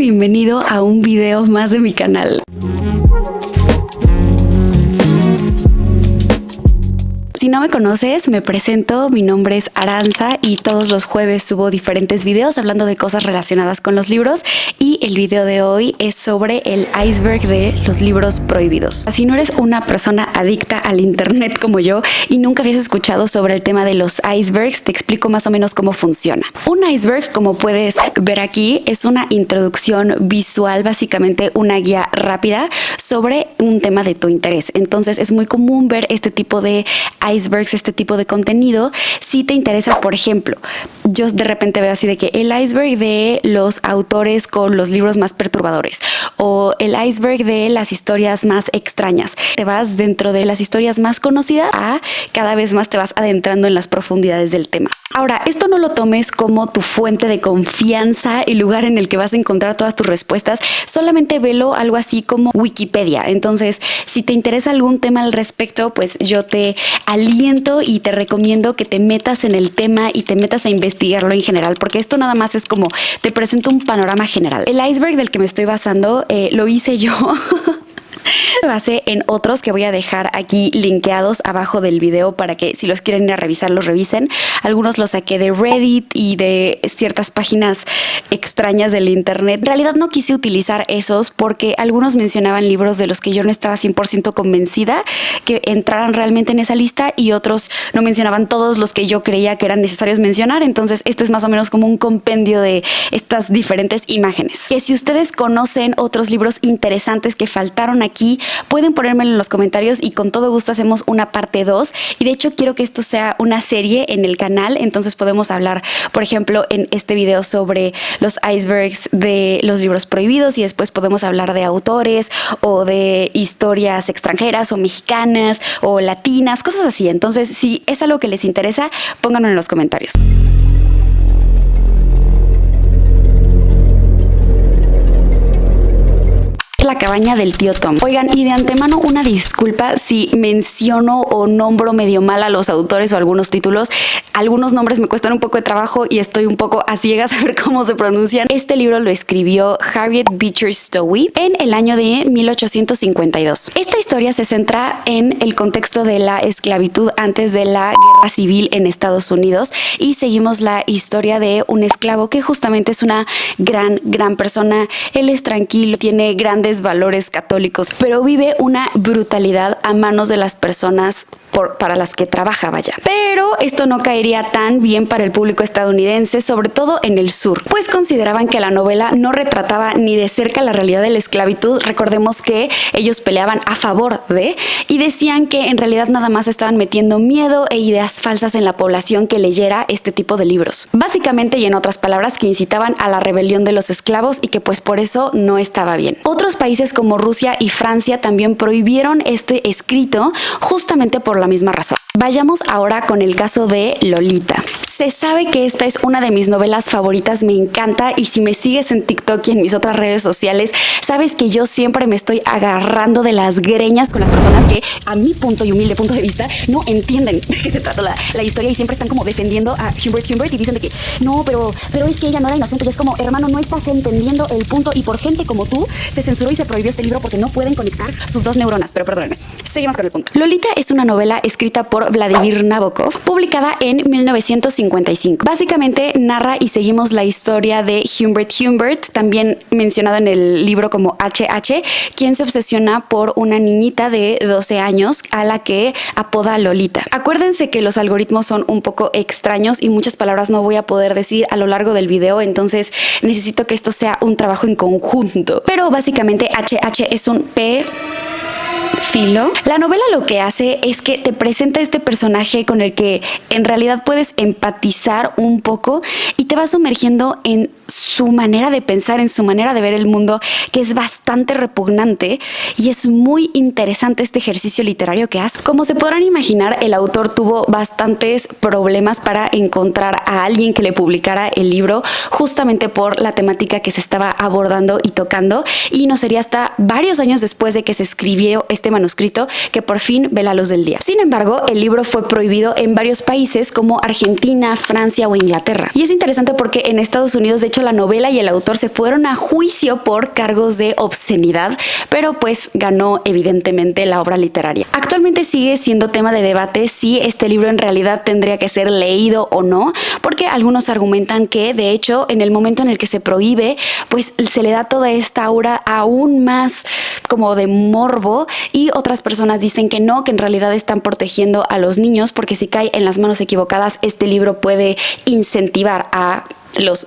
Bienvenido a un video más de mi canal. Si no me conoces, me presento, mi nombre es Aranza y todos los jueves subo diferentes videos hablando de cosas relacionadas con los libros y el video de hoy es sobre el iceberg de los libros prohibidos. Si no eres una persona adicta al internet como yo y nunca habías escuchado sobre el tema de los icebergs, te explico más o menos cómo funciona. Un iceberg, como puedes ver aquí, es una introducción visual, básicamente una guía rápida sobre un tema de tu interés. Entonces es muy común ver este tipo de icebergs, este tipo de contenido, si te interesa. Por ejemplo, yo de repente veo así de que el iceberg de los autores con los libros más perturbadores o el iceberg de las historias más extrañas. Te vas dentro de las historias más conocidas a cada vez más te vas adentrando en las profundidades del tema. Ahora, esto no lo tomes como tu fuente de confianza, el lugar en el que vas a encontrar todas tus respuestas, solamente velo algo así como Wikipedia. Entonces, si te interesa algún tema al respecto, pues yo te aliento y te recomiendo que te metas en el tema y te metas a investigarlo en general, porque esto nada más es como te presento un panorama general. El iceberg del que me estoy basando lo hice yo. Me basé en otros que voy a dejar aquí linkeados abajo del video para que si los quieren ir a revisar, los revisen. Algunos los saqué de Reddit y de ciertas páginas extrañas del internet. En realidad no quise utilizar esos porque algunos mencionaban libros de los que yo no estaba 100% convencida que entraran realmente en esa lista y otros no mencionaban todos los que yo creía que eran necesarios mencionar. Entonces este es más o menos como un compendio de estas diferentes imágenes. Que si ustedes conocen otros libros interesantes que faltaron aquí, pueden ponérmelo en los comentarios y con todo gusto hacemos una parte 2. Y de hecho quiero que esto sea una serie en el canal, entonces podemos hablar, por ejemplo, en este video sobre los icebergs de los libros prohibidos y después podemos hablar de autores o de historias extranjeras o mexicanas o latinas, cosas así. Entonces, si es algo que les interesa, pónganlo en los comentarios. La cabaña del tío Tom. Oigan, y de antemano una disculpa si menciono o nombro medio mal a los autores o algunos títulos. Algunos nombres me cuestan un poco de trabajo y estoy un poco a ciegas a ver cómo se pronuncian. Este libro lo escribió Harriet Beecher Stowe en el año de 1852. Esta historia se centra en el contexto de la esclavitud antes de la guerra civil en Estados Unidos y seguimos la historia de un esclavo que justamente es una gran persona. Él es tranquilo, tiene grandes valores católicos, pero vive una brutalidad a manos de las personas para las que trabaja, vaya. Pero esto no caería tan bien para el público estadounidense, sobre todo en el sur, pues consideraban que la novela no retrataba ni de cerca la realidad de la esclavitud. Recordemos que ellos peleaban a favor de y decían que en realidad nada más estaban metiendo miedo e ideas falsas en la población que leyera este tipo de libros. Básicamente, y en otras palabras, que incitaban a la rebelión de los esclavos y que pues por eso no estaba bien. Otros países como Rusia y Francia también prohibieron este escrito justamente por la misma razón. Vayamos ahora con el caso de Lolita. Se sabe que esta es una de mis novelas favoritas, me encanta, y si me sigues en TikTok y en mis otras redes sociales, sabes que yo siempre me estoy agarrando de las greñas con las personas que, a mi punto y humilde punto de vista, no entienden de qué se trata la historia y siempre están como defendiendo a Humbert y dicen de que no, pero es que ella no era inocente. Y es como, hermano, no estás entendiendo el punto, y por gente como tú se censuró y se prohibió este libro porque no pueden conectar sus dos neuronas. Pero perdónenme, seguimos con el punto. Lolita es una novela escrita por Vladimir Nabokov, publicada en 1955. Básicamente narra y seguimos la historia de Humbert, también mencionado en el libro como HH, quien se obsesiona por una niñita de 12 años a la que apoda Lolita. Acuérdense que los algoritmos son un poco extraños y muchas palabras no voy a poder decir a lo largo del video, entonces necesito que esto sea un trabajo en conjunto. Pero básicamente HH es un P filo. La novela lo que hace es que te presenta este personaje con el que en realidad puedes empatizar un poco y te va sumergiendo en su manera de pensar, en su manera de ver el mundo, que es bastante repugnante, y es muy interesante este ejercicio literario que hace. Como se podrán imaginar, el autor tuvo bastantes problemas para encontrar a alguien que le publicara el libro, justamente por la temática que se estaba abordando y tocando, y no sería hasta varios años después de que se escribió este manuscrito que por fin ve la luz del día. Sin embargo, el libro fue prohibido en varios países como Argentina, Francia o Inglaterra. Y es interesante porque en Estados Unidos, de hecho, hecho, la novela y el autor se fueron a juicio por cargos de obscenidad, pero pues ganó evidentemente la obra literaria. Actualmente sigue siendo tema de debate si este libro en realidad tendría que ser leído o no, porque algunos argumentan que de hecho en el momento en el que se prohíbe, pues se le da toda esta aura aún más como de morbo, y otras personas dicen que no, que en realidad están protegiendo a los niños, porque si cae en las manos equivocadas, este libro puede incentivar a los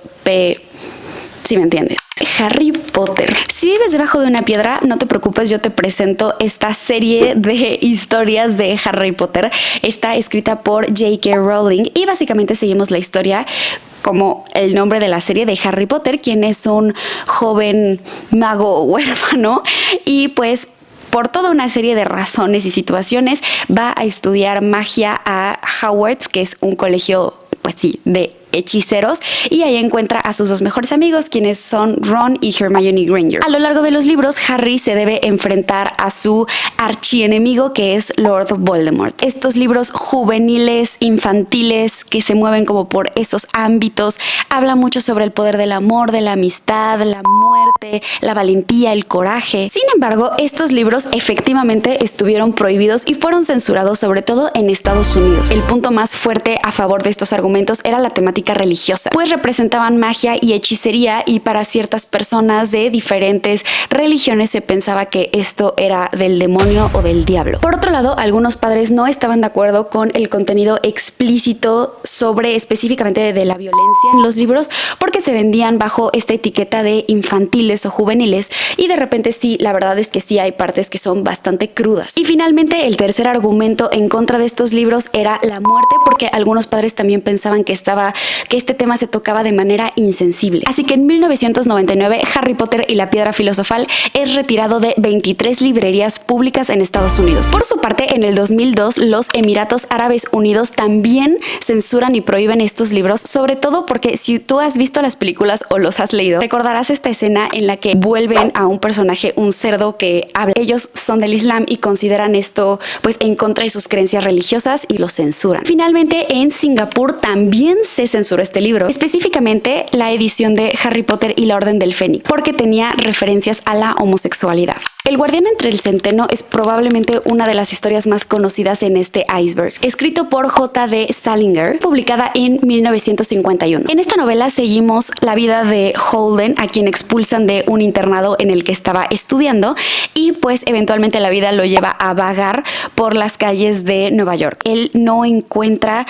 ¿sí me entiendes? Harry Potter. Si vives debajo de una piedra, no te preocupes, yo te presento esta serie de historias de Harry Potter. Está escrita por J.K. Rowling y básicamente seguimos la historia como el nombre de la serie de Harry Potter, quien es un joven mago huérfano y pues por toda una serie de razones y situaciones va a estudiar magia a Hogwarts, que es un colegio, pues sí, de hechiceros, y ahí encuentra a sus dos mejores amigos, quienes son Ron y Hermione Granger. A lo largo de los libros, Harry se debe enfrentar a su archienemigo, que es Lord Voldemort. Estos libros juveniles, infantiles, que se mueven como por esos ámbitos, hablan mucho sobre el poder del amor, de la amistad, la muerte, la valentía, el coraje. Sin embargo, estos libros efectivamente estuvieron prohibidos y fueron censurados, sobre todo en Estados Unidos. El punto más fuerte a favor de estos argumentos era la temática religiosa, pues representaban magia y hechicería, y para ciertas personas de diferentes religiones se pensaba que esto era del demonio o del diablo. Por otro lado, algunos padres no estaban de acuerdo con el contenido explícito sobre específicamente de la violencia en los libros, porque se vendían bajo esta etiqueta de infantiles o juveniles, y de repente sí, la verdad es que sí hay partes que son bastante crudas. Y finalmente, el tercer argumento en contra de estos libros era la muerte, porque algunos padres también pensaban que este tema se tocaba de manera insensible. Así que en 1999, Harry Potter y la Piedra Filosofal es retirado de 23 librerías públicas en Estados Unidos. Por su parte, en el 2002, los Emiratos Árabes Unidos también censuran y prohíben estos libros, sobre todo porque si tú has visto las películas o los has leído, recordarás esta escena en la que vuelven a un personaje, un cerdo que habla. Ellos son del Islam y consideran esto pues en contra de sus creencias religiosas y lo censuran. Finalmente, en Singapur también se censuró este libro, específicamente la edición de Harry Potter y la Orden del Fénix, porque tenía referencias a la homosexualidad. El guardián entre el centeno es probablemente una de las historias más conocidas en este iceberg, escrito por J.D. Salinger, publicada en 1951. En esta novela seguimos la vida de Holden, a quien expulsan de un internado en el que estaba estudiando, y pues eventualmente la vida lo lleva a vagar por las calles de Nueva York. Él no encuentra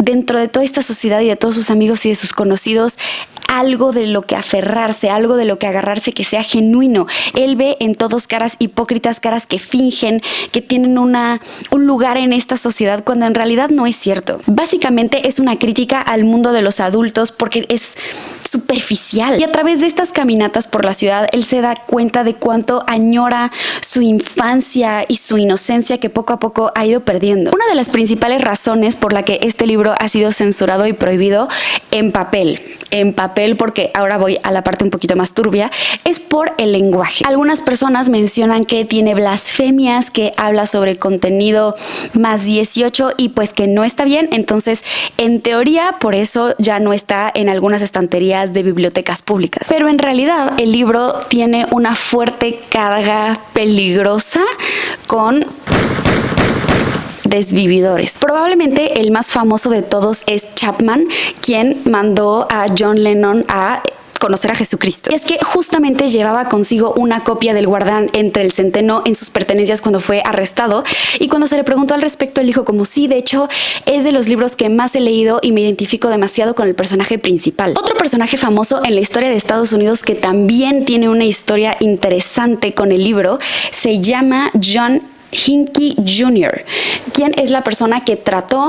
dentro de toda esta sociedad y de todos sus amigos y de sus conocidos algo de lo que aferrarse, algo de lo que agarrarse que sea genuino. Él ve en todos caras hipócritas, caras que fingen, que tienen un lugar en esta sociedad, cuando en realidad no es cierto. Básicamente es una crítica al mundo de los adultos, porque es superficial. Y a través de estas caminatas por la ciudad, él se da cuenta de cuánto añora su infancia y su inocencia, que poco a poco ha ido perdiendo. Una de las principales razones por la que este libro ha sido censurado y prohibido en papel, porque ahora voy a la parte un poquito más turbia, es por el lenguaje. Algunas personas mencionan que tiene blasfemias, que habla sobre contenido más 18 y pues que no está bien. Entonces, en teoría, por eso ya no está en algunas estanterías de bibliotecas públicas. Pero en realidad, el libro tiene una fuerte carga peligrosa con desvividores. Probablemente el más famoso de todos es Chapman, quien mandó a John Lennon a conocer a Jesucristo. Y es que justamente llevaba consigo una copia del guardián entre el centeno en sus pertenencias cuando fue arrestado, y cuando se le preguntó al respecto, él dijo como sí, de hecho es de los libros que más he leído y me identifico demasiado con el personaje principal. Otro personaje famoso en la historia de Estados Unidos que también tiene una historia interesante con el libro se llama John Hinckley Jr., quien es la persona que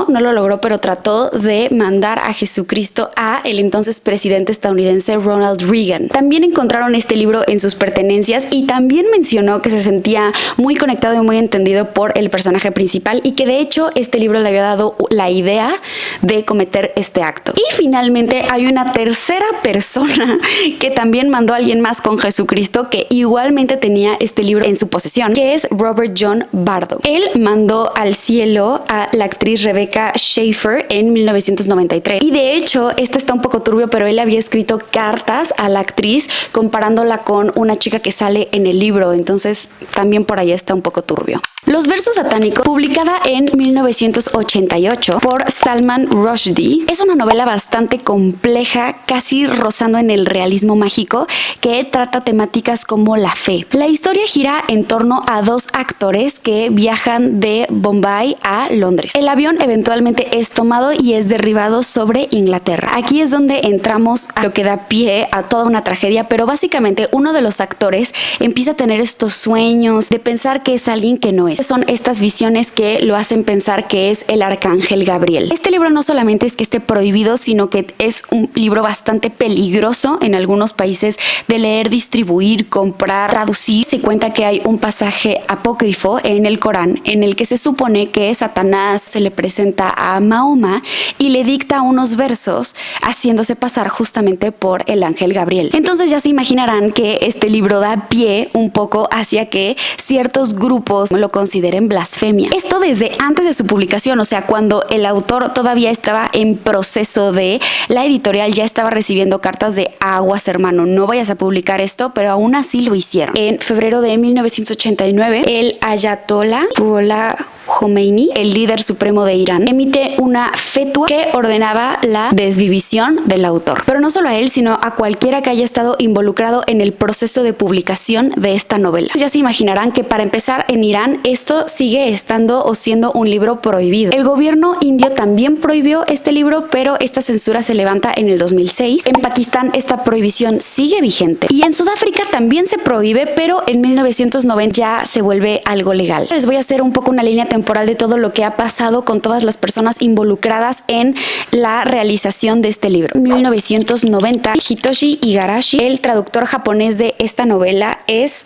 no lo logró, pero trató de mandar a Jesucristo a el entonces presidente estadounidense Ronald Reagan. También encontraron este libro en sus pertenencias y también mencionó que se sentía muy conectado y muy entendido por el personaje principal, y que de hecho este libro le había dado la idea de cometer este acto. Y finalmente hay una tercera persona que también mandó a alguien más con Jesucristo, que igualmente tenía este libro en su posesión, que es Robert John Bardo. Él mandó al cielo a la actriz Rebecca Schaeffer en 1993. Y de hecho, este está un poco turbio, pero él había escrito cartas a la actriz comparándola con una chica que sale en el libro. Entonces, también por ahí está un poco turbio. Los versos satánicos, publicada en 1988 por Salman Rushdie, es una novela bastante compleja, casi rozando en el realismo mágico, que trata temáticas como la fe. La historia gira en torno a dos actores que viajan de Bombay a Londres. El avión eventualmente es tomado y es derribado sobre Inglaterra. Aquí es donde entramos a lo que da pie a toda una tragedia, pero básicamente uno de los actores empieza a tener estos sueños de pensar que es alguien que no es. Son estas visiones que lo hacen pensar que es el arcángel Gabriel. Este libro no solamente es que esté prohibido, sino que es un libro bastante peligroso en algunos países de leer, distribuir, comprar, traducir. Se cuenta que hay un pasaje apócrifo en el Corán en el que se supone que Satanás se le presenta a Mahoma y le dicta unos versos haciéndose pasar justamente por el ángel Gabriel. Entonces ya se imaginarán que este libro da pie un poco hacia que ciertos grupos lo consideren blasfemia. Esto desde antes de su publicación, o sea, cuando el autor todavía estaba en proceso de, la editorial ya estaba recibiendo cartas de aguas, hermano, no vayas a publicar esto, pero aún así lo hicieron. En febrero de 1989, el Ayatollah Ruhollah Khomeini, el líder supremo de Irán, emite una fetua que ordenaba la desvivisión del autor. Pero no solo a él, sino a cualquiera que haya estado involucrado en el proceso de publicación de esta novela. Ya se imaginarán que para empezar en Irán esto sigue estando o siendo un libro prohibido. El gobierno indio también prohibió este libro, pero esta censura se levanta en el 2006. En Pakistán esta prohibición sigue vigente y en Sudáfrica también se prohíbe, pero en 1990 ya se vuelve algo legal. Les voy a hacer un poco una línea temporal de todo lo que ha pasado con todas las personas involucradas en la realización de este libro. En 1990, Hitoshi Igarashi, el traductor japonés de esta novela, es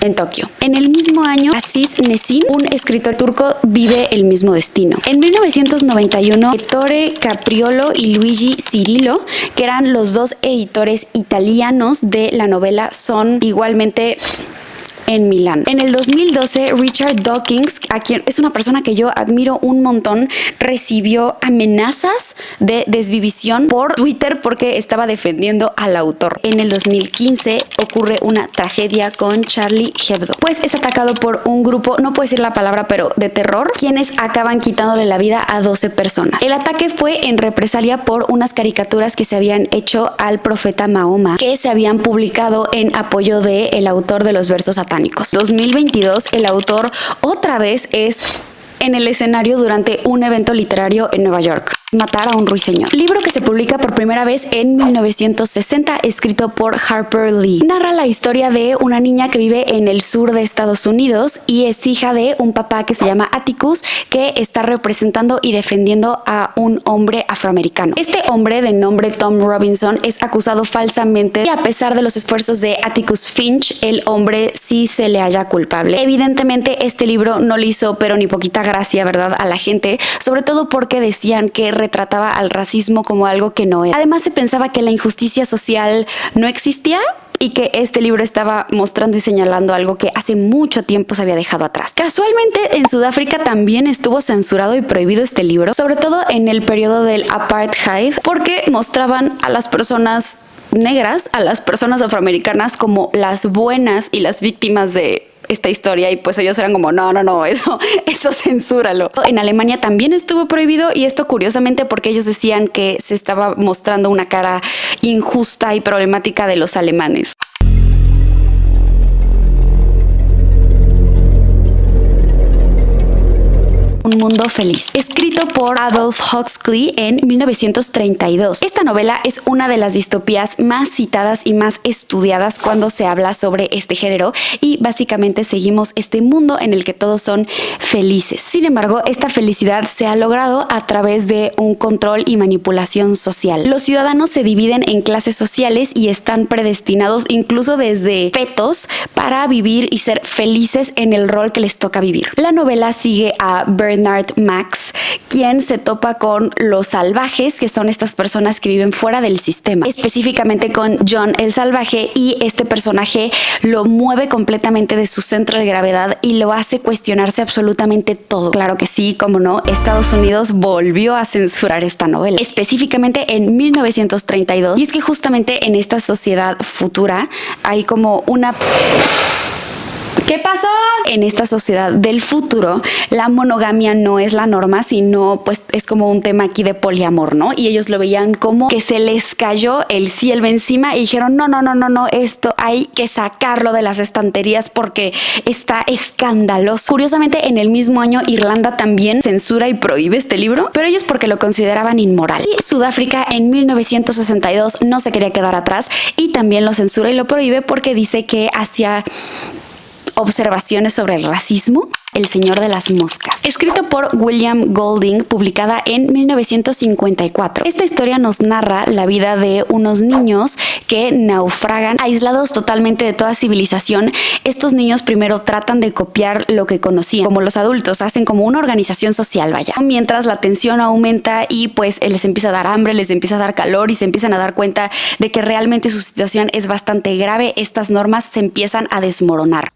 en Tokio. En el mismo año, Aziz Nesin, un escritor turco, vive el mismo destino. En 1991, Ettore Capriolo y Luigi Cirillo, que eran los dos editores italianos de la novela, son igualmente en Milán. En el 2012, Richard Dawkins, a quien es una persona que yo admiro un montón, recibió amenazas de desvivisión por Twitter porque estaba defendiendo al autor. En el 2015 ocurre una tragedia con Charlie Hebdo, pues es atacado por un grupo, no puedo decir la palabra, pero de terror, quienes acaban quitándole la vida a 12 personas. El ataque fue en represalia por unas caricaturas que se habían hecho al profeta Mahoma, que se habían publicado en apoyo del autor de los versos satánicos. 2022, el autor otra vez es en el escenario durante un evento literario en Nueva York. Matar a un ruiseñor. Libro que se publica por primera vez en 1960, escrito por Harper Lee. Narra la historia de una niña que vive en el sur de Estados Unidos y es hija de un papá que se llama Atticus, que está representando y defendiendo a un hombre afroamericano. Este hombre, de nombre Tom Robinson, es acusado falsamente y a pesar de los esfuerzos de Atticus Finch, el hombre sí se le halla culpable. Evidentemente, este libro no le hizo pero ni poquita gracia, ¿verdad?, a la gente, sobre todo porque decían que retrataba al racismo como algo que no era. Además, se pensaba que la injusticia social no existía y que este libro estaba mostrando y señalando algo que hace mucho tiempo se había dejado atrás. Casualmente, en Sudáfrica también estuvo censurado y prohibido este libro, sobre todo en el periodo del apartheid, porque mostraban a las personas negras, a las personas afroamericanas, como las buenas y las víctimas de esta historia, y pues ellos eran como no, eso censúralo. En Alemania también estuvo prohibido, y esto curiosamente porque ellos decían que se estaba mostrando una cara injusta y problemática de los alemanes. Un mundo feliz, escrito por Aldous Huxley en 1932. Esta novela es una de las distopías más citadas y más estudiadas cuando se habla sobre este género, y básicamente seguimos este mundo en el que todos son felices. Sin embargo, esta felicidad se ha logrado a través de un control y manipulación social. Los ciudadanos se dividen en clases sociales y están predestinados incluso desde fetos para vivir y ser felices en el rol que les toca vivir. La novela sigue a Bernard Bernard Max, quien se topa con los salvajes, que son estas personas que viven fuera del sistema, específicamente con John el Salvaje, y este personaje lo mueve completamente de su centro de gravedad y lo hace cuestionarse absolutamente todo. Claro que sí, como no, Estados Unidos volvió a censurar esta novela, específicamente en 1932, y es que justamente en esta sociedad futura hay como una... ¿Qué pasó? En esta sociedad del futuro, la monogamia no es la norma, sino pues es como un tema aquí de poliamor, ¿no? Y ellos lo veían como que se les cayó el cielo encima y dijeron, no, esto hay que sacarlo de las estanterías porque está escandaloso. Curiosamente, en el mismo año, Irlanda también censura y prohíbe este libro, pero ellos porque lo consideraban inmoral. Y Sudáfrica en 1962 no se quería quedar atrás y también lo censura y lo prohíbe porque dice que hacía observaciones sobre el racismo. El Señor de las Moscas, escrito por William Golding, publicada en 1954. Esta historia nos narra la vida de unos niños que naufragan, aislados totalmente de toda civilización. Estos niños primero tratan de copiar lo que conocían, como los adultos, hacen como una organización social, vaya. Mientras la tensión aumenta y pues les empieza a dar hambre, les empieza a dar calor y se empiezan a dar cuenta de que realmente su situación es bastante grave, estas normas se empiezan a desmoronar.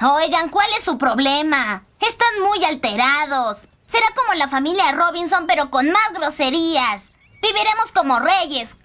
Oigan, ¿cuál es su problema? Están muy alterados. Será como la familia Robinson, pero con más groserías. Viviremos como reyes,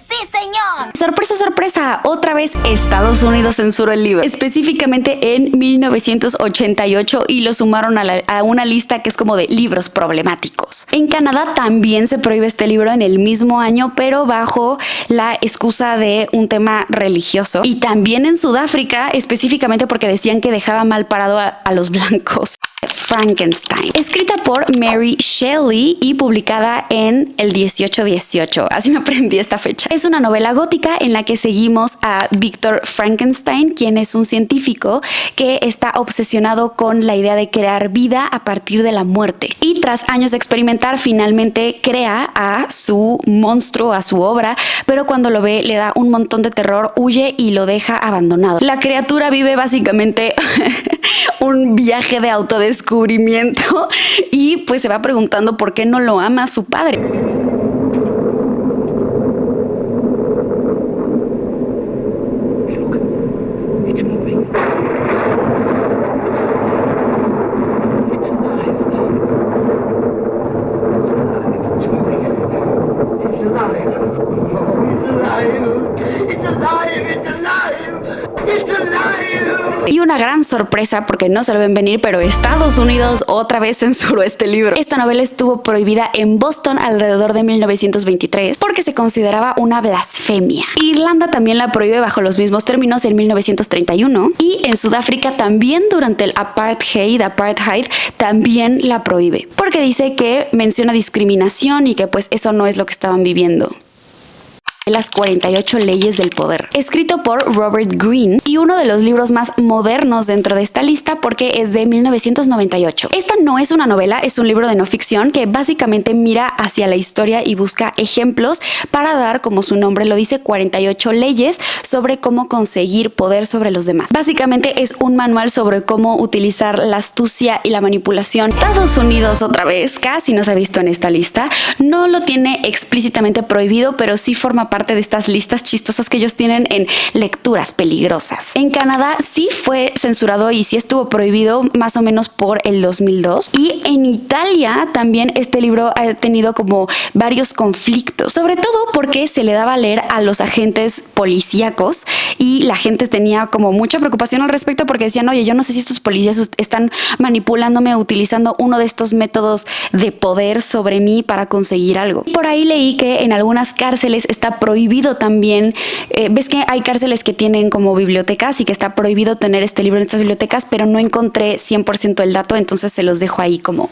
sí señor. Sorpresa, sorpresa, otra vez Estados Unidos censuró el libro, específicamente en 1988 y lo sumaron a una lista que es como de libros problemáticos. En Canadá también se prohíbe este libro en el mismo año, pero bajo la excusa de un tema religioso. Y también en Sudáfrica, específicamente porque decían que dejaba mal parado a los blancos. Frankenstein, escrita por Mary Shelley y publicada en el 1818. Así me aprendí esta fecha. Es una novela gótica en la que seguimos a Victor Frankenstein, quien es un científico que está obsesionado con la idea de crear vida a partir de la muerte. Y tras años de experimentar, finalmente crea a su monstruo, a su obra, pero cuando lo ve le da un montón de terror, huye y lo deja abandonado. La criatura vive básicamente un viaje de autodescubrimiento y pues se va preguntando por qué no lo ama su padre. Y una gran sorpresa, porque no se lo ven venir, pero Estados Unidos otra vez censuró este libro. Esta novela estuvo prohibida en Boston alrededor de 1923 porque se consideraba una blasfemia. Irlanda también la prohíbe bajo los mismos términos en 1931 y en Sudáfrica también durante el apartheid también la prohíbe porque dice que menciona discriminación y que pues eso no es lo que estaban viviendo. Las 48 leyes del poder, escrito por Robert Greene y uno de los libros más modernos dentro de esta lista porque es de 1998. Esta no es una novela, es un libro de no ficción que básicamente mira hacia la historia y busca ejemplos para dar, como su nombre lo dice, 48 leyes sobre cómo conseguir poder sobre los demás. Básicamente es un manual sobre cómo utilizar la astucia y la manipulación. Estados Unidos, otra vez, casi no se ha visto en esta lista, no lo tiene explícitamente prohibido, pero sí forma parte de estas listas chistosas que ellos tienen en lecturas peligrosas. En Canadá sí fue censurado y sí estuvo prohibido más o menos por el 2002. Y en Italia también este libro ha tenido como varios conflictos, sobre todo porque se le daba a leer a los agentes policíacos y la gente tenía como mucha preocupación al respecto porque decían, oye, yo no sé si estos policías están manipulándome o utilizando uno de estos métodos de poder sobre mí para conseguir algo. Por ahí leí que en algunas cárceles está prohibido también, ves que hay cárceles que tienen como bibliotecas y que está prohibido tener este libro en estas bibliotecas, pero no encontré 100% el dato, entonces se los dejo ahí como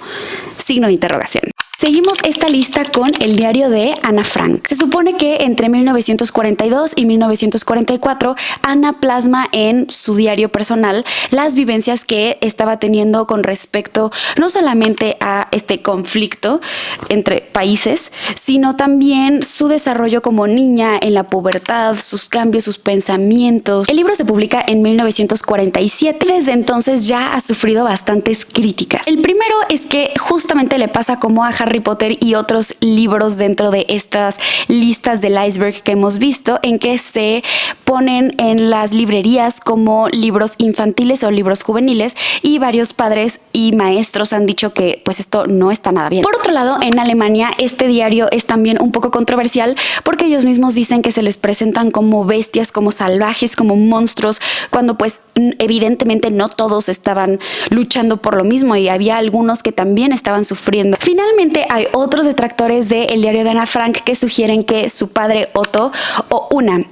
signo de interrogación. Seguimos esta lista con el diario de Ana Frank. Se supone que entre 1942 y 1944, Ana plasma en su diario personal las vivencias que estaba teniendo con respecto no solamente a este conflicto entre países, sino también su desarrollo como niña en la pubertad, sus cambios, sus pensamientos. El libro se publica en 1947. Desde entonces ya ha sufrido bastantes críticas. El primero es que justamente le pasa como a Harry Potter y otros libros dentro de estas listas del iceberg que hemos visto, en que se ponen en las librerías como libros infantiles o libros juveniles, y varios padres y maestros han dicho que pues esto no está nada bien. Por otro lado, en Alemania este diario es también un poco controversial porque ellos mismos dicen que se les presentan como bestias, como salvajes, como monstruos, cuando pues evidentemente no todos estaban luchando por lo mismo y había algunos que también estaban sufriendo. Finalmente hay otros detractores del diario de Ana Frank que sugieren que su padre Otto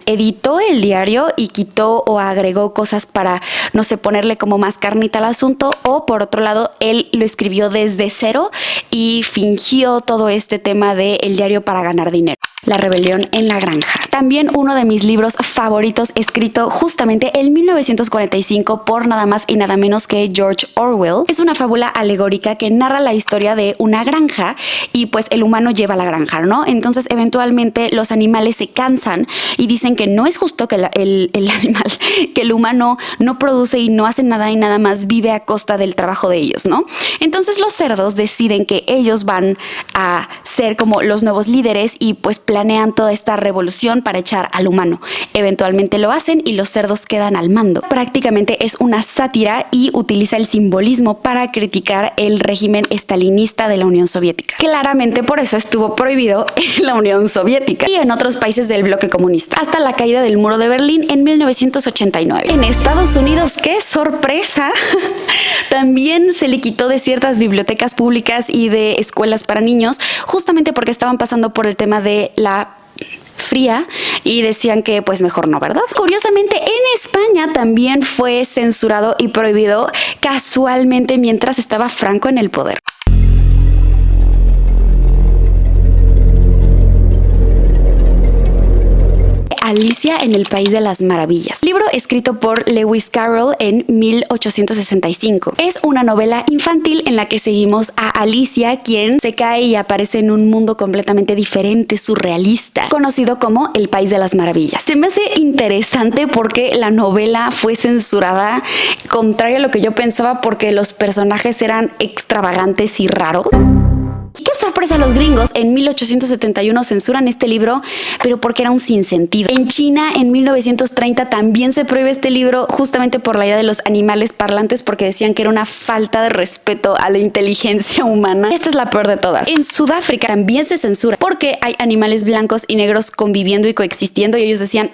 editó el diario y quitó o agregó cosas para, no sé, ponerle como más carnita al asunto, o por otro lado él lo escribió desde cero y fingió todo este tema del diario para ganar dinero. La rebelión en la granja. También uno de mis libros favoritos, escrito justamente en 1945 por nada más y nada menos que George Orwell. Es una fábula alegórica que narra la historia de una granja y pues el humano lleva la granja, ¿no? Entonces eventualmente los animales se cansan y dicen que no es justo que el humano no produce y no hace nada y nada más vive a costa del trabajo de ellos, ¿no? Entonces los cerdos deciden que ellos van a ser como los nuevos líderes y pues planean toda esta revolución para echar al humano. Eventualmente lo hacen y los cerdos quedan al mando. Prácticamente es una sátira y utiliza el simbolismo para criticar el régimen estalinista de la Unión Soviética. Claramente por eso estuvo prohibido en la Unión Soviética y en otros países del bloque comunista, hasta la caída del muro de Berlín en 1989. En Estados Unidos, ¡qué sorpresa! También se le quitó de ciertas bibliotecas públicas y de escuelas para niños, justamente porque estaban pasando por el tema de la fría y decían que pues mejor no, ¿verdad? Curiosamente en España también fue censurado y prohibido casualmente mientras estaba Franco en el poder. Alicia en el País de las Maravillas, libro escrito por Lewis Carroll en 1865. Es una novela infantil en la que seguimos a Alicia, quien se cae y aparece en un mundo completamente diferente, surrealista, conocido como el País de las Maravillas. Se me hace interesante porque la novela fue censurada, contrario a lo que yo pensaba, porque los personajes eran extravagantes y raros. ¡Qué sorpresa! Los gringos en 1871 censuran este libro, pero porque era un sinsentido. En China en 1930 también se prohíbe este libro justamente por la idea de los animales parlantes, porque decían que era una falta de respeto a la inteligencia humana. Esta es la peor de todas. En Sudáfrica también se censura porque hay animales blancos y negros conviviendo y coexistiendo y ellos decían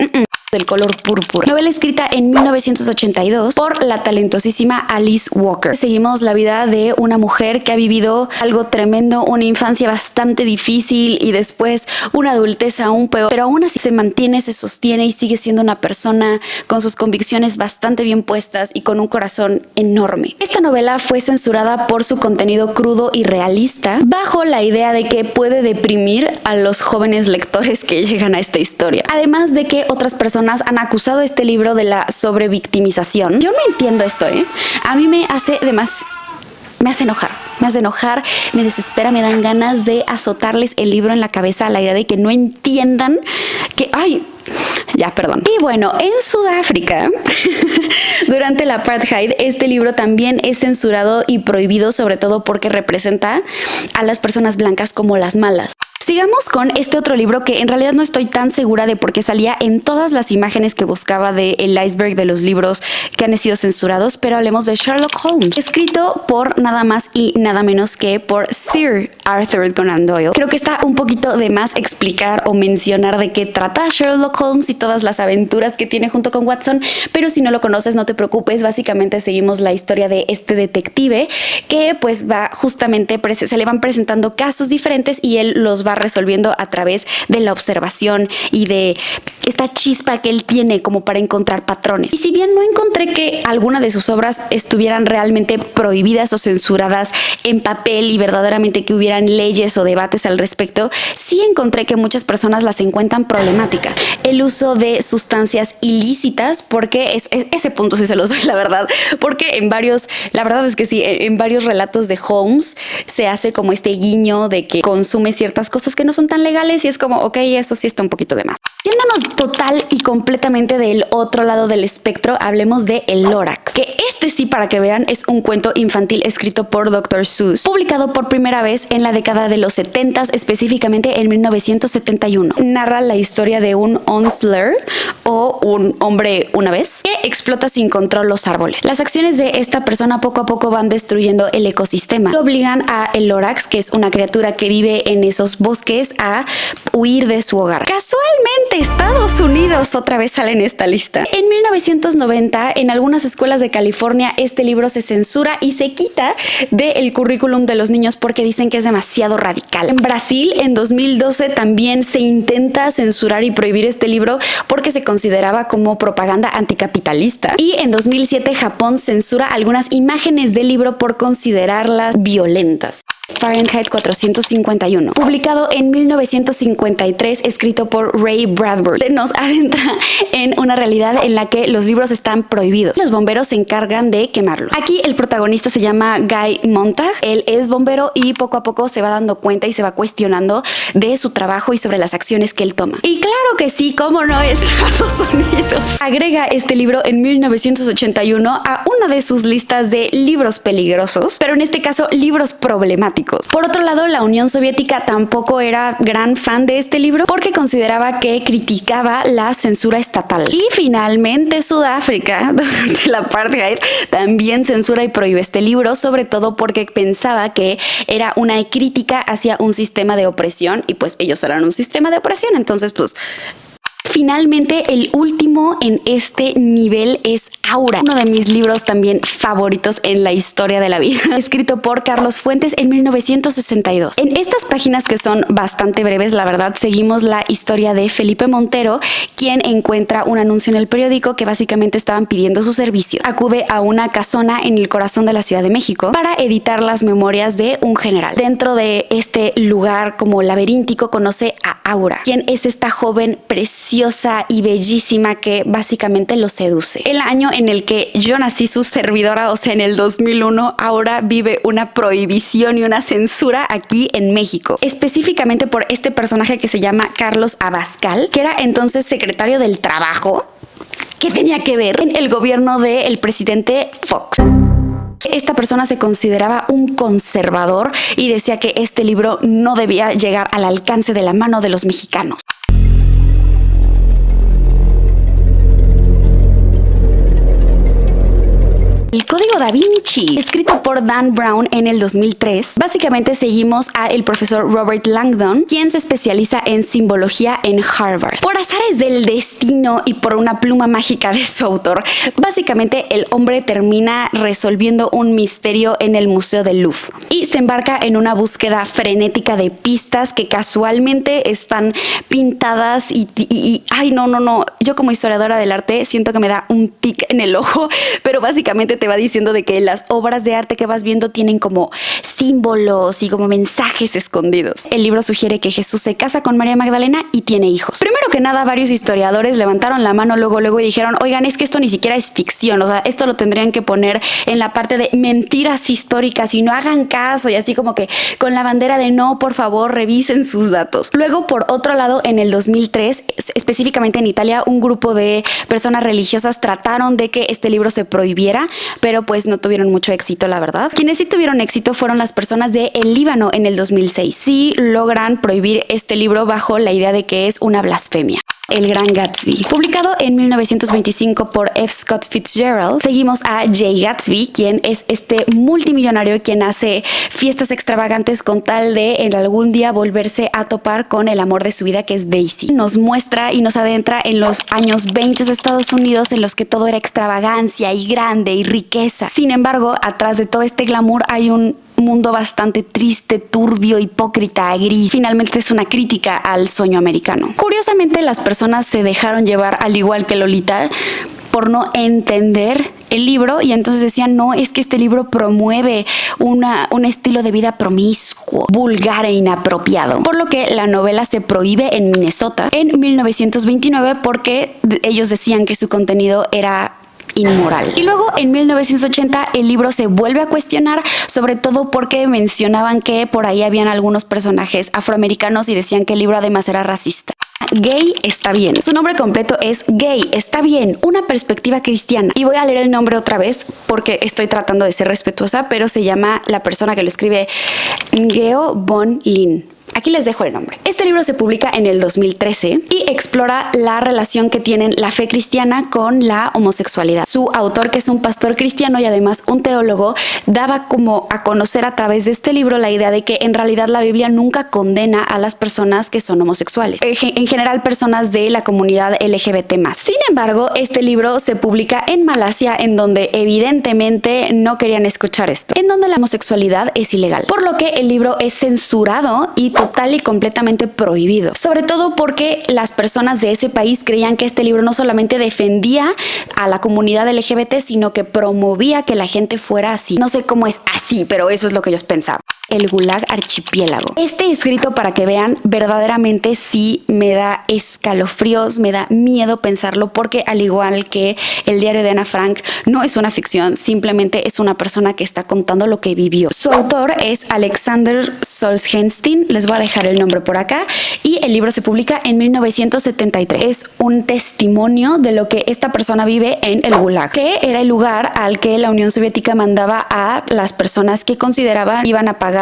del color púrpura. Novela escrita en 1982 por la talentosísima Alice Walker. Seguimos la vida de una mujer que ha vivido algo tremendo, una infancia bastante difícil y después una adultez aún peor, pero aún así se mantiene, se sostiene y sigue siendo una persona con sus convicciones bastante bien puestas y con un corazón enorme. Esta novela fue censurada por su contenido crudo y realista, bajo la idea de que puede deprimir a los jóvenes lectores que llegan a esta historia. Además de que otras personas han acusado este libro de la sobrevictimización. Yo no entiendo esto, A mí me hace enojar, me desespera, me dan ganas de azotarles el libro en la cabeza a la idea de que no entiendan que, perdón. Y bueno, en Sudáfrica, durante el apartheid, este libro también es censurado y prohibido, sobre todo porque representa a las personas blancas como las malas. Sigamos con este otro libro que en realidad no estoy tan segura de por qué salía en todas las imágenes que buscaba del iceberg de los libros que han sido censurados, pero hablemos de Sherlock Holmes, escrito por nada más y nada menos que por Sir Arthur Conan Doyle. Creo que está un poquito de más explicar o mencionar de qué trata Sherlock Holmes y todas las aventuras que tiene junto con Watson, pero si no lo conoces no te preocupes, básicamente seguimos la historia de este detective que pues va justamente, se le van presentando casos diferentes y él los va resolviendo a través de la observación y de esta chispa que él tiene como para encontrar patrones. Y si bien no encontré que alguna de sus obras estuvieran realmente prohibidas o censuradas en papel y verdaderamente que hubieran leyes o debates al respecto, sí encontré que muchas personas las encuentran problemáticas. El uso de sustancias ilícitas, porque ese punto sí se los doy, la verdad, porque la verdad es que sí, en varios relatos de Holmes se hace como este guiño de que consume ciertas cosas que no son tan legales y es como, ok, eso sí está un poquito de más. Yéndonos total y completamente del otro lado del espectro, hablemos de El Lorax, que este sí, para que vean, es un cuento infantil escrito por Dr. Seuss, publicado por primera vez en la década de los 70s, específicamente en 1971. Narra la historia de un Onsler, o un hombre una vez, que explota sin control los árboles. Las acciones de esta persona poco a poco van destruyendo el ecosistema y obligan a El Lorax, que es una criatura que vive en esos bosques, a huir de su hogar. Casualmente, Estados Unidos otra vez sale en esta lista. En 1990, en algunas escuelas de California, este libro se censura y se quita del currículum de los niños porque dicen que es demasiado radical. En Brasil, en 2012, también se intenta censurar y prohibir este libro porque se consideraba como propaganda anticapitalista. Y en 2007, Japón censura algunas imágenes del libro por considerarlas violentas. Fahrenheit 451, publicado en 1953, escrito por Ray Bradbury, nos adentra en una realidad en la que los libros están prohibidos. Los bomberos se encargan de quemarlos. Aquí el protagonista se llama Guy Montag. Él es bombero y poco a poco se va dando cuenta y se va cuestionando de su trabajo y sobre las acciones que él toma. Y claro que sí, cómo no, Estados Unidos agrega este libro en 1981 a una de sus listas de libros peligrosos, pero en este caso libros problemáticos. Por otro lado, la Unión Soviética tampoco era gran fan de este libro porque consideraba que criticaba la censura estatal. Y finalmente Sudáfrica, durante la apartheid, también censura y prohíbe este libro, sobre todo porque pensaba que era una crítica hacia un sistema de opresión y pues ellos eran un sistema de opresión, entonces pues... Finalmente, el último en este nivel es Aura, uno de mis libros también favoritos en la historia de la vida, escrito por Carlos Fuentes en 1962. En estas páginas, que son bastante breves, la verdad, seguimos la historia de Felipe Montero, quien encuentra un anuncio en el periódico que básicamente estaban pidiendo su servicio. Acude a una casona en el corazón de la Ciudad de México para editar las memorias de un general. Dentro de este lugar como laberíntico conoce a Aura, quien es esta joven preciosa y bellísima que básicamente lo seduce. El año en el que yo nací, su servidora, o sea, en el 2001, Aura vive una prohibición y una censura aquí en México, específicamente por este personaje que se llama Carlos Abascal, que era entonces secretario del Trabajo, que tenía que ver en el gobierno del presidente Fox. Esta persona se consideraba un conservador y decía que este libro no debía llegar al alcance de la mano de los mexicanos. El Código Da Vinci, escrito por Dan Brown en el 2003. Básicamente seguimos a el profesor Robert Langdon, quien se especializa en simbología en Harvard. Por azares del destino y por una pluma mágica de su autor, básicamente el hombre termina resolviendo un misterio en el Museo del Louvre y se embarca en una búsqueda frenética de pistas que casualmente están pintadas y ay, no. Yo como historiadora del arte siento que me da un tic en el ojo, pero básicamente te va diciendo de que las obras de arte que vas viendo tienen como símbolos y como mensajes escondidos. El libro sugiere que Jesús se casa con María Magdalena y tiene hijos. Primero que nada, varios historiadores levantaron la mano luego y dijeron, oigan, es que esto ni siquiera es ficción, o sea, esto lo tendrían que poner en la parte de mentiras históricas y no hagan caso, y así como que con la bandera de no, por favor, revisen sus datos. Luego, por otro lado, en el 2003, específicamente en Italia, un grupo de personas religiosas trataron de que este libro se prohibiera, pero pues no tuvieron mucho éxito, la verdad. Quienes sí tuvieron éxito fueron las personas de el Líbano en el 2006. Sí logran prohibir este libro bajo la idea de que es una blasfemia. El Gran Gatsby. Publicado en 1925 por F. Scott Fitzgerald, seguimos a Jay Gatsby, quien es este multimillonario quien hace fiestas extravagantes con tal de en algún día volverse a topar con el amor de su vida, que es Daisy. Nos muestra y nos adentra en los años 20 de Estados Unidos, en los que todo era extravagancia y grande y riqueza. Sin embargo, atrás de todo este glamour hay un mundo bastante triste, turbio, hipócrita, gris. Finalmente es una crítica al sueño americano. Curiosamente, las personas se dejaron llevar, al igual que Lolita, por no entender el libro, y entonces decían, no, es que este libro promueve un estilo de vida promiscuo, vulgar e inapropiado. Por lo que la novela se prohíbe en Minnesota en 1929 porque ellos decían que su contenido era inmoral. Y luego en 1980 el libro se vuelve a cuestionar, sobre todo porque mencionaban que por ahí habían algunos personajes afroamericanos y decían que el libro además era racista. Gay está bien. Su nombre completo es Gay está bien, una perspectiva cristiana. Y voy a leer el nombre otra vez porque estoy tratando de ser respetuosa, pero se llama, la persona que lo escribe, Ngeo Von Lin. Aquí les dejo el nombre. Este libro se publica en el 2013 y explora la relación que tienen la fe cristiana con la homosexualidad. Su autor, que es un pastor cristiano y además un teólogo, daba como a conocer a través de este libro la idea de que en realidad la Biblia nunca condena a las personas que son homosexuales. En general, personas de la comunidad LGBT+. Sin embargo, este libro se publica en Malasia, en donde evidentemente no querían escuchar esto, en donde la homosexualidad es ilegal. Por lo que el libro es censurado y total y completamente prohibido, sobre todo porque las personas de ese país creían que este libro no solamente defendía a la comunidad LGBT, sino que promovía que la gente fuera así. No sé cómo es así, pero eso es lo que ellos pensaban. El Gulag Archipiélago. Este escrito, para que vean, verdaderamente sí me da escalofríos, me da miedo pensarlo, porque al igual que el diario de Ana Frank, no es una ficción, simplemente es una persona que está contando lo que vivió. Su autor es Alexander Solzhenitsyn, les voy a dejar el nombre por acá, y el libro se publica en 1973. Es un testimonio de lo que esta persona vive en el Gulag, que era el lugar al que la Unión Soviética mandaba a las personas que consideraban iban a pagar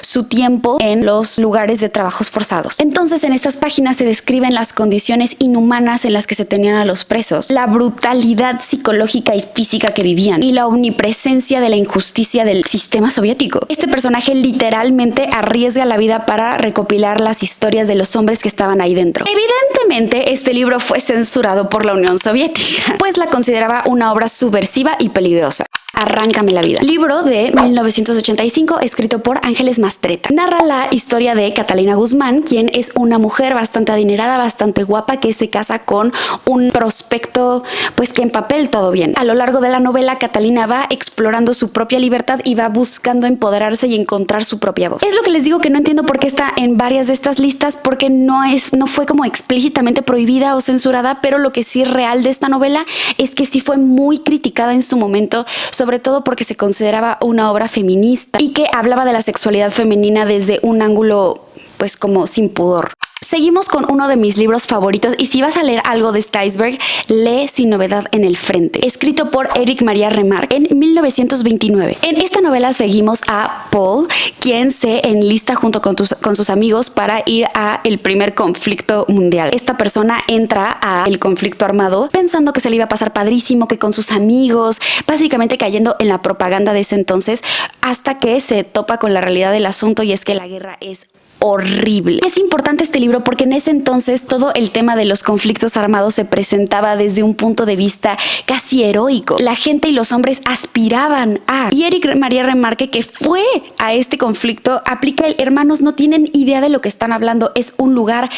su tiempo en los lugares de trabajos forzados. Entonces, en estas páginas se describen las condiciones inhumanas en las que se tenían a los presos, la brutalidad psicológica y física que vivían y la omnipresencia de la injusticia del sistema soviético. Este personaje literalmente arriesga la vida para recopilar las historias de los hombres que estaban ahí dentro. Evidentemente, este libro fue censurado por la Unión Soviética, pues la consideraba una obra subversiva y peligrosa. Arráncame la vida. Libro de 1985, escrito por Ángeles Mastretta. Narra la historia de Catalina Guzmán, quien es una mujer bastante adinerada, bastante guapa, que se casa con un prospecto, pues que en papel todo bien. A lo largo de la novela, Catalina va explorando su propia libertad y va buscando empoderarse y encontrar su propia voz. Es lo que les digo, que no entiendo por qué está en varias de estas listas, porque no fue como explícitamente prohibida o censurada, pero lo que sí es real de esta novela es que sí fue muy criticada en su momento, sobre todo porque se consideraba una obra feminista y que hablaba de la sexualidad femenina desde un ángulo pues como sin pudor. Seguimos con uno de mis libros favoritos, y si vas a leer algo de este iceberg, lee Sin novedad en el frente, escrito por Éric Maria Remarque en 1929. En esta novela seguimos a Paul, quien se enlista junto con sus amigos para ir a el primer conflicto mundial. Esta persona entra al conflicto armado pensando que se le iba a pasar padrísimo, que con sus amigos, básicamente cayendo en la propaganda de ese entonces, hasta que se topa con la realidad del asunto, y es que la guerra es horrible. Es importante este libro porque en ese entonces todo el tema de los conflictos armados se presentaba desde un punto de vista casi heroico. La gente y los hombres aspiraban a... Y Éric Maria Remarque, que fue a este conflicto, aplica el hermanos no tienen idea de lo que están hablando. Es un lugar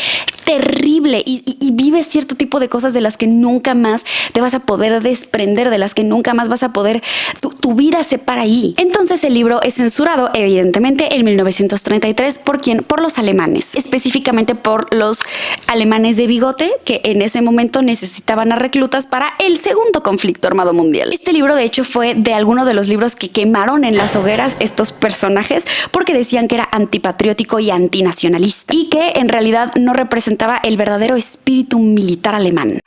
terrible y vives cierto tipo de cosas de las que nunca más te vas a poder desprender, de las que nunca más vas a poder... Tu vida se para ahí. Entonces el libro es censurado, evidentemente, en 1933. ¿Por quién? Por los alemanes, específicamente por los alemanes de bigote, que en ese momento necesitaban a reclutas para el segundo conflicto armado mundial. Este libro, de hecho, fue de alguno de los libros que quemaron en las hogueras estos personajes porque decían que era antipatriótico y antinacionalista, y que en realidad no representaba el verdadero espíritu militar alemán.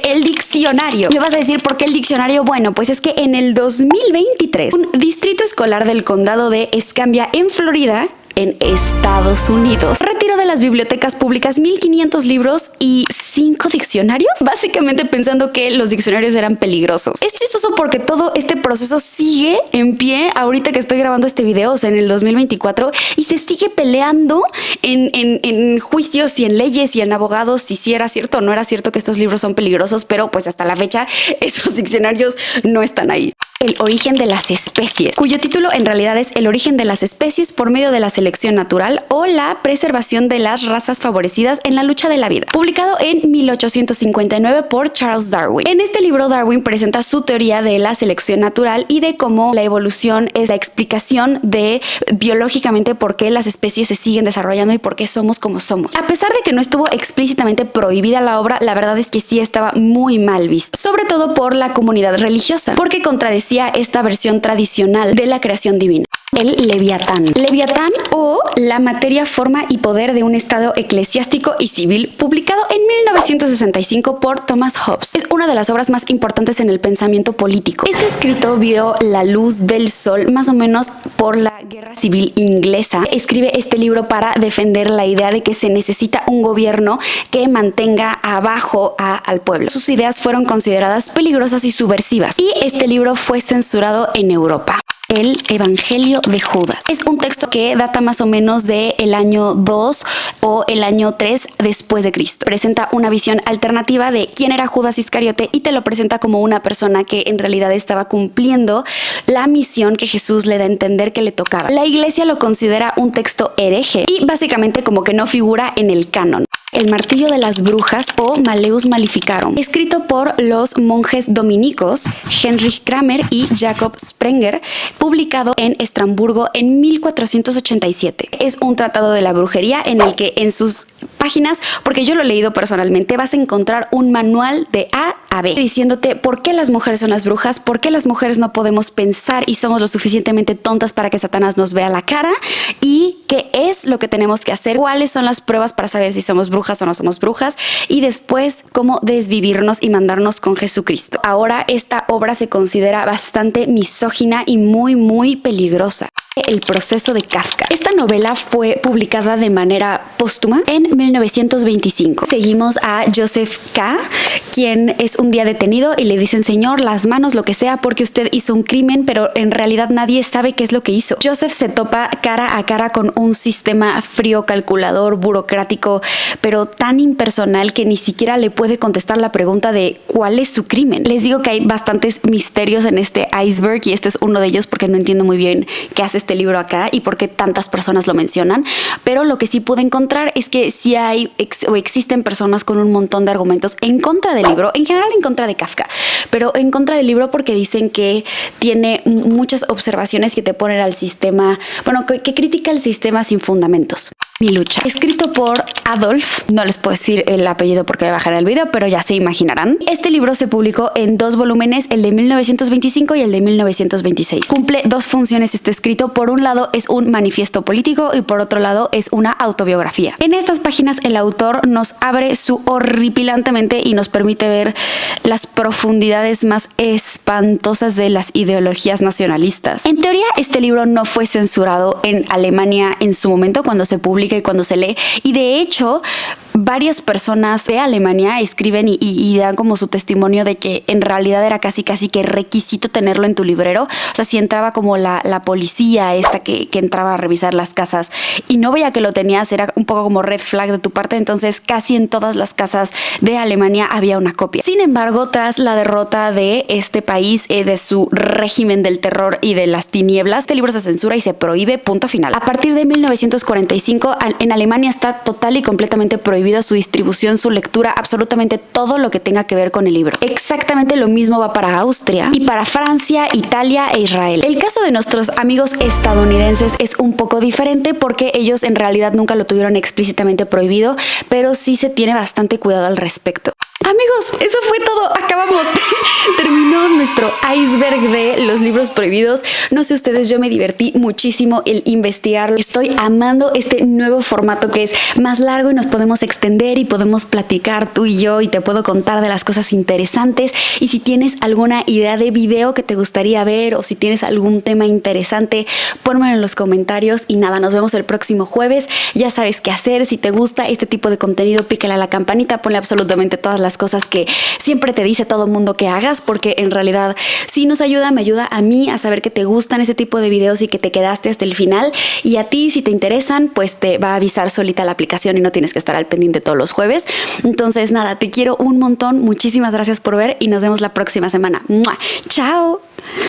El diccionario. Me vas a decir, ¿por qué el diccionario? Bueno, pues es que en el 2023, un distrito escolar del condado de Escambia, en Florida, en Estados Unidos. Retiró de las bibliotecas públicas 1,500 libros y 5 diccionarios, básicamente pensando que los diccionarios eran peligrosos. Es chistoso porque todo este proceso sigue en pie ahorita que estoy grabando este video, o sea, en el 2024, y se sigue peleando en juicios y en leyes y en abogados si era cierto o no era cierto que estos libros son peligrosos, pero pues hasta la fecha esos diccionarios no están ahí. El origen de las especies, cuyo título en realidad es El origen de las especies por medio de la selección natural o la preservación de las razas favorecidas en la lucha de la vida, publicado en 1859 por Charles Darwin. En este libro, Darwin presenta su teoría de la selección natural y de cómo la evolución es la explicación de biológicamente por qué las especies se siguen desarrollando y por qué somos como somos. A pesar de que no estuvo explícitamente prohibida la obra, la verdad es que sí estaba muy mal vista, sobre todo por la comunidad religiosa, porque contradecía esta versión tradicional de la creación divina. El Leviatán. Leviatán o La materia, forma y poder de un estado eclesiástico y civil, publicado en 1965 por Thomas Hobbes. Es una de las obras más importantes en el pensamiento político. Este escrito vio la luz del sol más o menos por la Guerra Civil Inglesa. Escribe este libro para defender la idea de que se necesita un gobierno que mantenga abajo al pueblo. Sus ideas fueron consideradas peligrosas y subversivas, y este libro fue censurado en Europa. El Evangelio de Judas. Es un texto que data más o menos del año 2 o el año 3 después de Cristo. Presenta una visión alternativa de quién era Judas Iscariote y te lo presenta como una persona que en realidad estaba cumpliendo la misión que Jesús le da a entender que le tocaba. La iglesia lo considera un texto hereje y básicamente como que no figura en el canon. El martillo de las brujas o Malleus Maleficarum, escrito por los monjes dominicos Heinrich Kramer y Jacob Sprenger, publicado en Estrasburgo en 1487. Es un tratado de la brujería en el que en sus páginas, porque yo lo he leído personalmente, vas a encontrar un manual de A a B diciéndote por qué las mujeres son las brujas, por qué las mujeres no podemos pensar y somos lo suficientemente tontas para que Satanás nos vea la cara, y qué es lo que tenemos que hacer, cuáles son las pruebas para saber si somos brujas o no somos brujas, y después cómo desvivirnos y mandarnos con Jesucristo. Ahora esta obra se considera bastante misógina y muy peligrosa. El proceso de Kafka. Esta novela fue publicada de manera póstuma en 1925. Seguimos a Joseph K., quien es un día detenido y le dicen: señor, las manos, lo que sea, porque usted hizo un crimen, pero en realidad nadie sabe qué es lo que hizo. Joseph se topa cara a cara con un sistema frío, calculador, burocrático, pero tan impersonal que ni siquiera le puede contestar la pregunta de cuál es su crimen. Les digo que hay bastantes misterios en este iceberg y este es uno de ellos porque no entiendo muy bien qué hace este libro acá y por qué tantas personas lo mencionan, pero lo que sí pude encontrar es que sí hay o existen personas con un montón de argumentos en contra del libro, en general en contra de Kafka, pero en contra del libro porque dicen que tiene muchas observaciones que te ponen al sistema, bueno, que critica el sistema sin fundamentos. Mi lucha. Escrito por Adolf, no les puedo decir el apellido porque voy a bajar el video, pero ya se imaginarán. Este libro se publicó en 2 volúmenes, el de 1925 y el de 1926. Cumple 2 funciones este escrito. Por un lado es un manifiesto político y por otro lado es una autobiografía. En estas páginas el autor nos abre su horripilantemente y nos permite ver las profundidades más espantosas de las ideologías nacionalistas. En teoría, este libro no fue censurado en Alemania en su momento cuando se publica y cuando se lee, y de hecho varias personas de Alemania escriben y dan como su testimonio de que en realidad era casi que requisito tenerlo en tu librero. O sea, si entraba como la policía esta que entraba a revisar las casas y no veía que lo tenías, era un poco como red flag de tu parte. Entonces casi en todas las casas de Alemania había una copia. Sin embargo, tras la derrota de este país, de su régimen del terror y de las tinieblas, este libro se censura y se prohíbe, punto final. A partir de 1945 en Alemania está total y completamente prohibido su distribución, su lectura, absolutamente todo lo que tenga que ver con el libro. Exactamente lo mismo va para Austria y para Francia, Italia e Israel. El caso de nuestros amigos estadounidenses es un poco diferente porque ellos en realidad nunca lo tuvieron explícitamente prohibido, pero sí se tiene bastante cuidado al respecto. Amigos, eso fue todo. Acabamos. Terminó nuestro iceberg de los libros prohibidos. No sé ustedes, yo me divertí muchísimo el investigarlo. Estoy amando este nuevo formato que es más largo y nos podemos extender y podemos platicar tú y yo y te puedo contar de las cosas interesantes. Y si tienes alguna idea de video que te gustaría ver o si tienes algún tema interesante, pónmelo en los comentarios. Y nada, nos vemos el próximo jueves. Ya sabes qué hacer. Si te gusta este tipo de contenido, pícale a la campanita, ponle absolutamente todas las cosas que siempre te dice todo mundo que hagas, porque en realidad sí nos ayuda, me ayuda a mí a saber que te gustan este tipo de videos y que te quedaste hasta el final, y a ti si te interesan pues te va a avisar solita la aplicación y no tienes que estar al pendiente todos los jueves. Entonces nada, te quiero un montón, muchísimas gracias por ver y nos vemos la próxima semana. ¡Mua! ¡Chao!